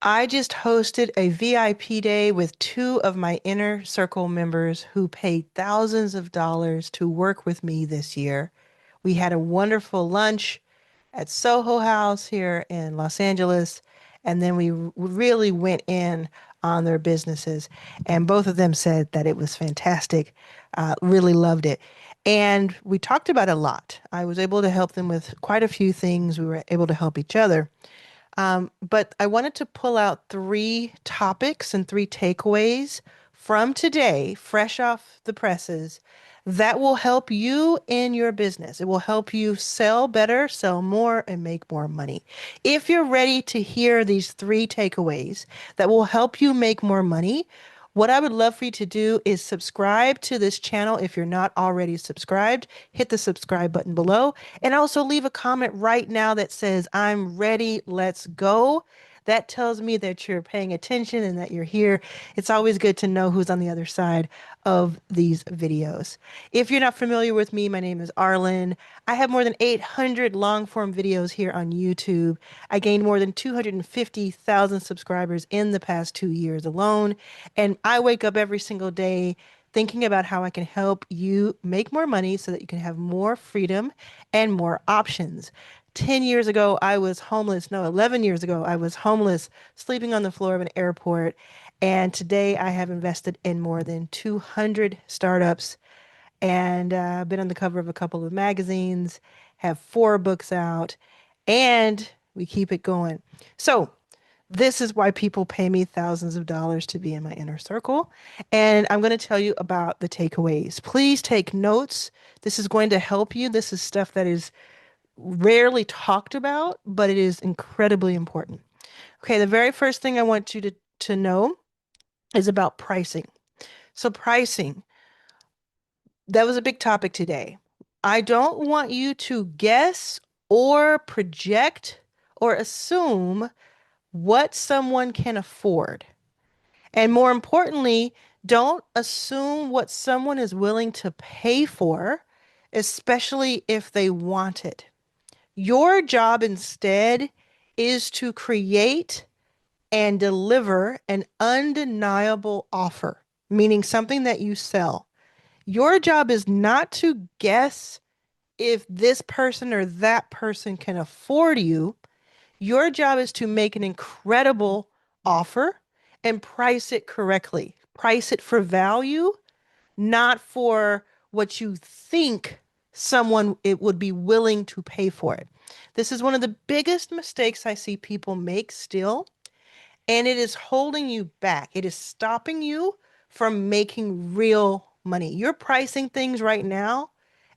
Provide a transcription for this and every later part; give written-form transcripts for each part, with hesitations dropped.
I just hosted a VIP day with two of my inner circle members who paid thousands of dollars to work with me this year. We had a wonderful lunch at Soho House here in Los Angeles, and then we really went in on their businesses. And both of them said that it was fantastic, really loved it. And we talked about a lot. I was able to help them with quite a few things. We were able to help each other. But I wanted to pull out three topics and three takeaways from today, fresh off the presses, that will help you in your business. It will help you sell better, sell more, and make more money. If you're ready to hear these three takeaways that will help you make more money, what I would love for you to do is subscribe to this channel if you're not already subscribed. Hit the subscribe button below and also leave a comment right now that says, I'm ready, let's go. That tells me that you're paying attention and that you're here. It's always good to know who's on the other side of these videos. If you're not familiar with me, my name is Arlan. I have more than 800 long form videos here on YouTube. I gained more than 250,000 subscribers in the past 2 years alone. And I wake up every single day thinking about how I can help you make more money so that you can have more freedom and more options. 10 years ago, I was homeless. No, 11 years ago, I was homeless, sleeping on the floor of an airport. And today I have invested in more than 200 startups and been on the cover of a couple of magazines, have four books out, and we keep it going. So, this is why people pay me thousands of dollars to be in my inner circle. And I'm going to tell you about the takeaways. Please take notes. This is going to help you. This is stuff that is rarely talked about, but it is incredibly important. Okay, the very first thing I want you to know is about pricing. So, pricing, that was a big topic today. I don't want you to guess or project or assume what someone can afford. And more importantly, don't assume what someone is willing to pay for, especially if they want it. Your job instead is to create and deliver an undeniable offer, meaning something that you sell. Your job is not to guess if this person or that person can afford you. Your job is to make an incredible offer and price it correctly. Price it for value, not for what you think someone it would be willing to pay for it. This is one of the biggest mistakes I see people make still, and it is holding you back. It is stopping you from making real money. You're pricing things right now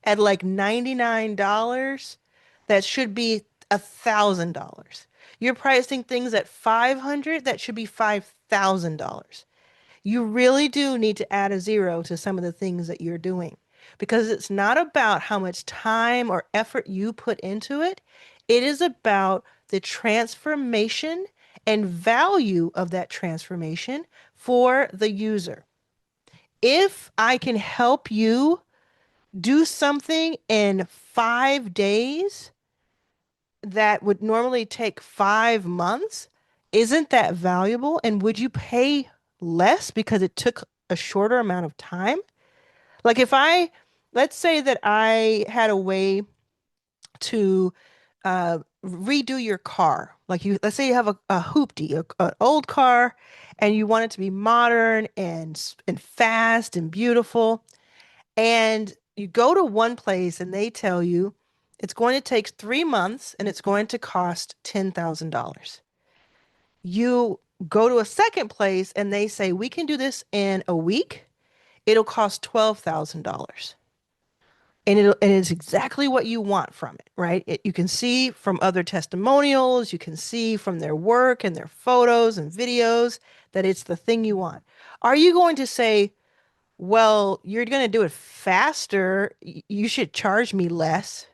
at like $99 that should be $1,000. You're pricing things at 500 that should be $5,000. You really do need to add a zero to some of the things that you're doing because it's not about how much time or effort you put into it. It is about the transformation and value of that transformation for the user. If I can help you do something in 5 days that would normally take 5 months, isn't that valuable? And would you pay less because it took a shorter amount of time? Like if I, let's say that I had a way to redo your car. Like you, let's say you have a hoopty, an old car, and you want it to be modern and fast and beautiful. And you go to one place and they tell you it's going to take 3 months and it's going to cost $10,000. You go to a second place and they say, we can do this in a week. It'll cost $12,000. And it's exactly what you want from it, right? You can see from other testimonials, you can see from their work and their photos and videos that it's the thing you want. Are you going to say, well, you're going to do it faster. You should charge me less?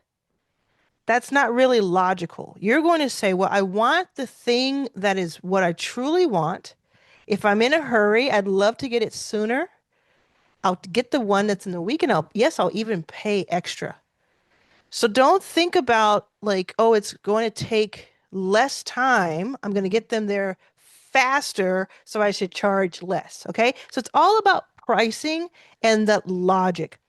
That's not really logical. You're going to say, well, I want the thing that is what I truly want. If I'm in a hurry, I'd love to get it sooner. I'll get the one that's in the week and I'll even pay extra. So don't think about like, oh, it's going to take less time. I'm going to get them there faster, so I should charge less. Okay. So it's all about pricing and that logic.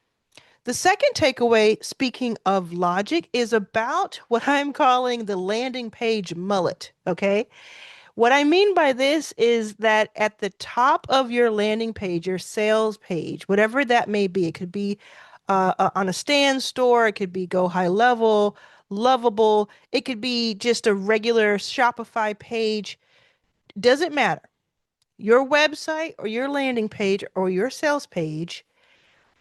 The second takeaway, speaking of logic, is about what I'm calling the landing page mullet. Okay. What I mean by this is that at the top of your landing page, your sales page, whatever that may be, it could be on a stand store, it could be go high level, lovable, it could be just a regular Shopify page. Doesn't matter. Your website or your landing page or your sales page,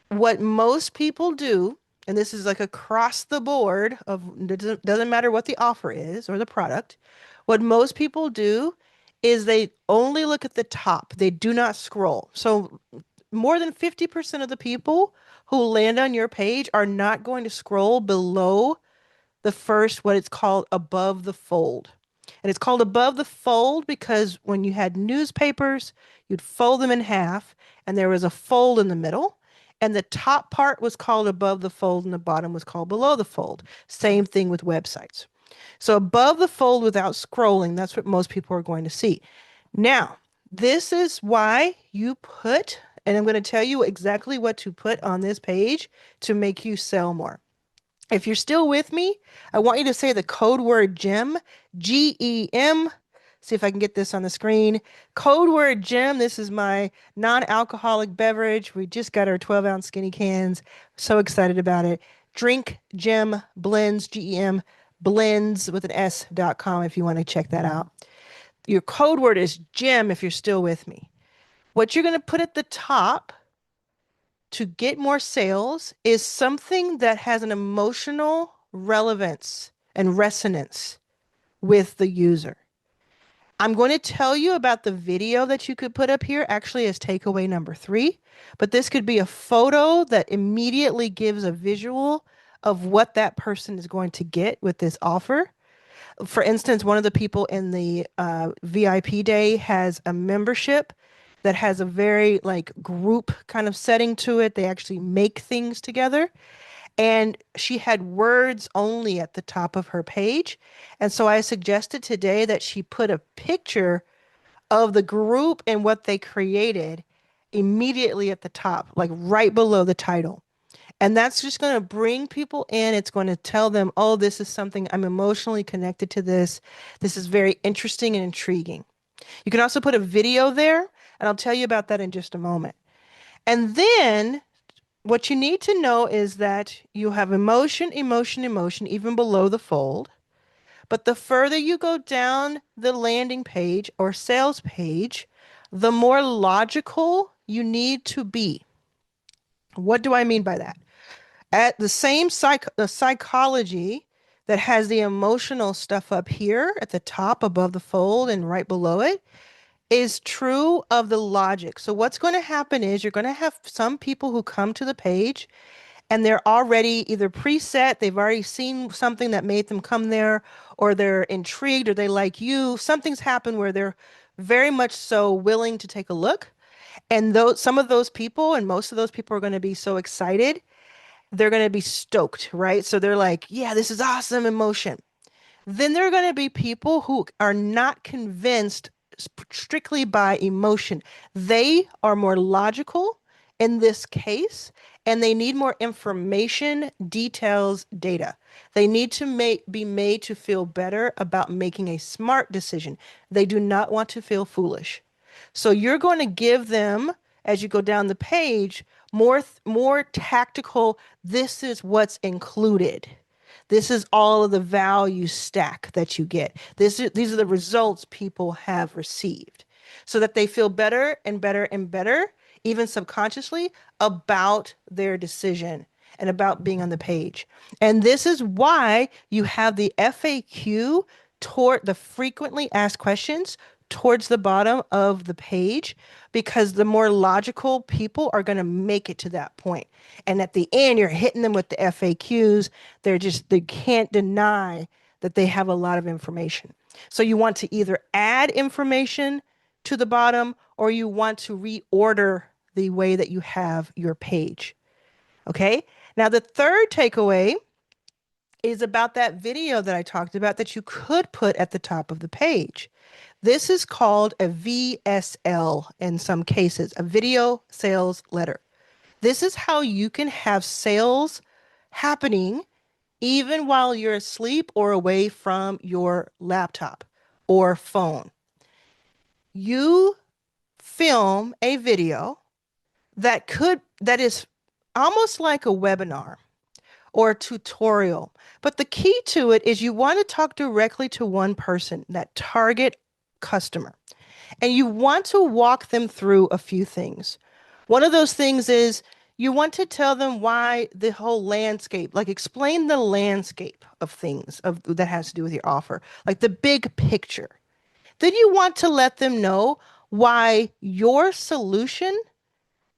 what most people do, and this is like across the board of doesn't matter what the offer is or the product, what most people do is they only look at the top. They do not scroll. So more than 50% of the people who land on your page are not going to scroll below the first, what it's called above the fold. And it's called above the fold because when you had newspapers, you'd fold them in half and there was a fold in the middle. And the top part was called above the fold and the bottom was called below the fold. Same thing with websites. So above the fold without scrolling, that's what most people are going to see. Now, this is why you put, and I'm going to tell you exactly what to put on this page to make you sell more. If you're still with me, I want you to say the code word GEM, GEM. See if I can get this on the screen. Code word GEM. This is my non-alcoholic beverage. We just got our 12-ounce skinny cans. So excited about it. Drink Gem Blends, GEM blends with an S.com if you want to check that out. Your code word is GEM if you're still with me. What you're going to put at the top to get more sales is something that has an emotional relevance and resonance with the user. I'm going to tell you about the video that you could put up here, actually, as takeaway number 3. But this could be a photo that immediately gives a visual of what that person is going to get with this offer. For instance, one of the people in the VIP day has a membership that has a very like group kind of setting to it. They actually make things together. And she had words only at the top of her page. And so I suggested today that she put a picture of the group and what they created immediately at the top, like right below the title. And that's just going to bring people in. It's going to tell them, oh, this is something I'm emotionally connected to this. This is very interesting and intriguing. You can also put a video there, and I'll tell you about that in just a moment. And then what you need to know is that you have emotion, emotion, emotion, even below the fold. But the further you go down the landing page or sales page, the more logical you need to be. What do I mean by that? At the same the psychology that has the emotional stuff up here at the top above the fold and right below it is true of the logic. So what's going to happen is you're going to have some people who come to the page and they're already either preset, they've already seen something that made them come there, or they're intrigued, or they like you. Something's happened where they're very much so willing to take a look. And those some of those people, and most of those people are going to be so excited, they're going to be stoked, right? So they're like, yeah, this is awesome emotion. Then there are going to be people who are not convinced strictly by emotion. They are more logical in this case, and they need more information, details, data. They need to be made to feel better about making a smart decision. They do not want to feel foolish. So you're going to give them, as you go down the page, more tactical, this is what's included. This is all of the value stack that you get. These are the results people have received so that they feel better and better and better, even subconsciously, about their decision and about being on the page. And this is why you have the FAQ toward the frequently asked questions towards the bottom of the page, because the more logical people are going to make it to that point. And at the end, you're hitting them with the FAQs. They can't deny that they have a lot of information. So you want to either add information to the bottom or you want to reorder the way that you have your page. Okay. Now, the third takeaway is about that video that I talked about that you could put at the top of the page. This is called a VSL in some cases, a video sales letter. This is how you can have sales happening even while you're asleep or away from your laptop or phone. You film a video that is almost like a webinar or a tutorial. But the key to it is you want to talk directly to one person, that target customer, and you want to walk them through a few things. One of those things is you want to tell them why the whole landscape, like explain the landscape of things that has to do with your offer, like the big picture. Then you want to let them know why your solution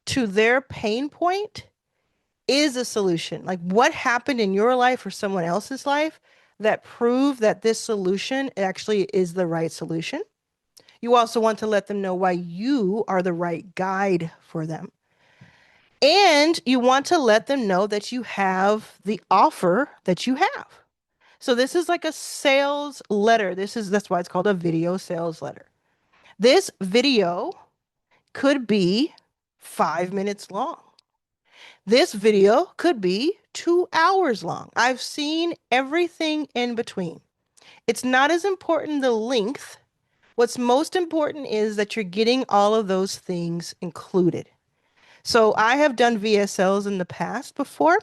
to their pain point is a solution. Like what happened in your life or someone else's life that prove that this solution actually is the right solution. You also want to let them know why you are the right guide for them. And you want to let them know that you have the offer that you have. So this is like a sales letter. That's why it's called a video sales letter. This video could be 5 minutes long. This video could be 2 hours long. I've seen everything in between. It's not as important the length. What's most important is that you're getting all of those things included. So I have done VSLs in the past before,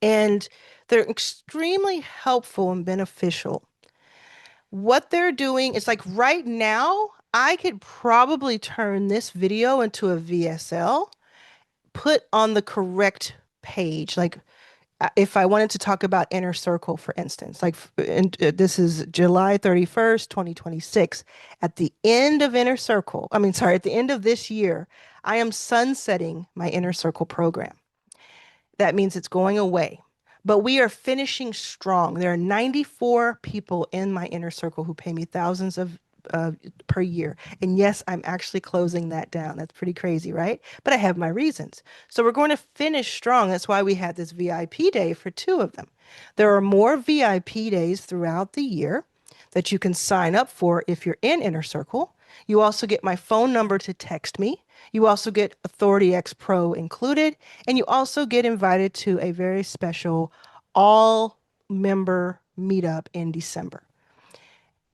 and they're extremely helpful and beneficial. What they're doing is like right now, I could probably turn this video into a VSL, put on the correct page. Like if I wanted to talk about Inner Circle, for instance, this is July 31st, 2026. At the end of Inner Circle, I mean, sorry, at the end of this year, I am sunsetting my Inner Circle program. That means it's going away. But we are finishing strong. There are 94 people in my Inner Circle who pay me thousands of per year. And yes, I'm actually closing that down. That's pretty crazy, right? But I have my reasons. So we're going to finish strong. That's why we had this VIP day for 2 of them. There are more VIP days throughout the year that you can sign up for if you're in Inner Circle. You also get my phone number to text me. You also get Authority X Pro included, and you also get invited to a very special all member meetup in December.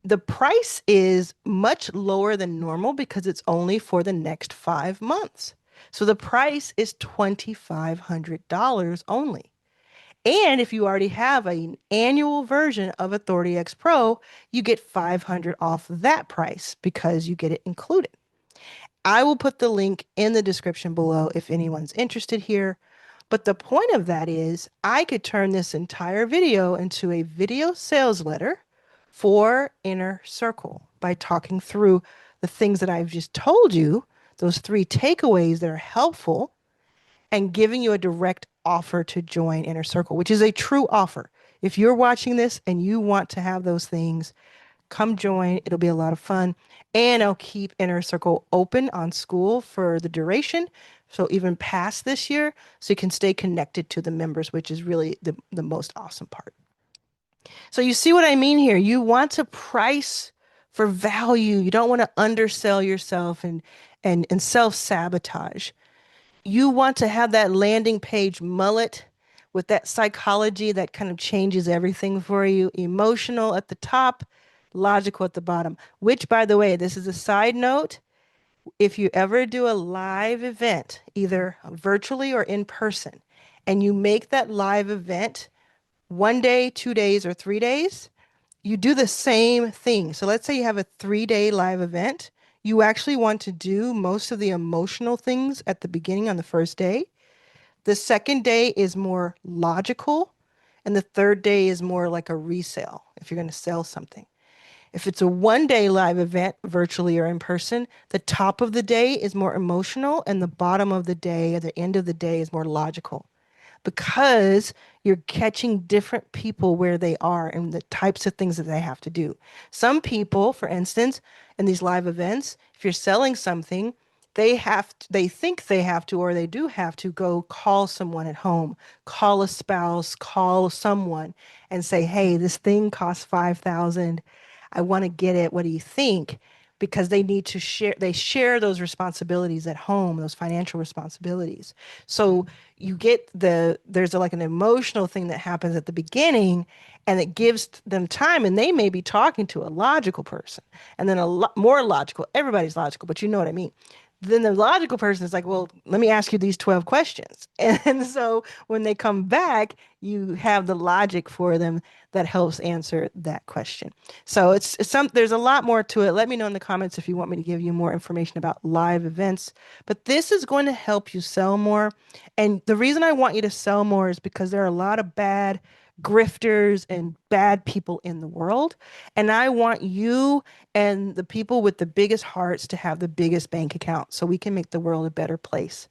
The price is much lower than normal because it's only for the next 5 months. So the price is $2,500 only. And if you already have an annual version of Authority X Pro, you get $500 off that price because you get it included. I will put the link in the description below if anyone's interested here. But the point of that is I could turn this entire video into a video sales letter for Inner Circle by talking through the things that I've just told you, those 3 takeaways that are helpful, and giving you a direct offer to join Inner Circle, which is a true offer. If you're watching this and you want to have those things, come join. It'll be a lot of fun. And I'll keep Inner Circle open on school for the duration. So even past this year, so you can stay connected to the members, which is really the most awesome part. So you see what I mean here? You want to price for value. You don't want to undersell yourself and self-sabotage. You want to have that landing page mullet with that psychology that kind of changes everything for you. Emotional at the top, logical at the bottom. Which, by the way, this is a side note. If you ever do a live event, either virtually or in person, and you make that live event 1 day, 2 days, or 3 days, you do the same thing. So let's say you have a 3-day live event. You actually want to do most of the emotional things at the beginning on the first day. The second day is more logical, and the third day is more like a resale if you're going to sell something. If it's a 1-day live event, virtually or in person, the top of the day is more emotional, and the bottom of the day, or the end of the day, is more logical. Because you're catching different people where they are and the types of things that they have to do. Some people, for instance, in these live events, if you're selling something, they think they have to, or they do have to go call someone at home, call a spouse, call someone and say, hey, this thing costs 5,000. I want to get it. What do you think? Because they need to share, they share those responsibilities at home, those financial responsibilities. So you get there's like an emotional thing that happens at the beginning, and it gives them time, and they may be talking to a logical person, and then a lot more logical. Everybody's logical, but you know what I mean. Then the logical person is like, well, let me ask you these 12 questions. And so when they come back, you have the logic for them that helps answer that question. So there's a lot more to it. Let me know in the comments if you want me to give you more information about live events. But this is going to help you sell more. And the reason I want you to sell more is because there are a lot of bad grifters and bad people in the world. And I want you and the people with the biggest hearts to have the biggest bank account so we can make the world a better place.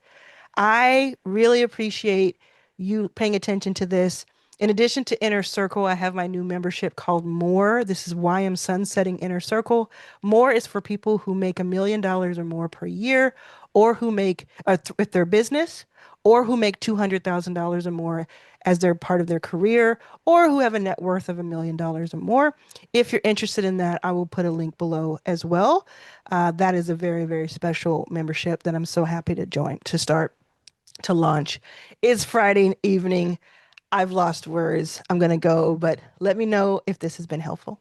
I really appreciate you paying attention to this. In addition to Inner Circle, I have my new membership called More. This is why I'm sunsetting Inner Circle. More is for people who make $1 million or more per year, or who make with their business, or who make $200,000 or more as they're part of their career, or who have a net worth of $1 million or more. If you're interested in that, I will put a link below as well. That is a very, very special membership that I'm so happy to join, to start, to launch. It's Friday evening. I've lost words. I'm going to go, but let me know if this has been helpful.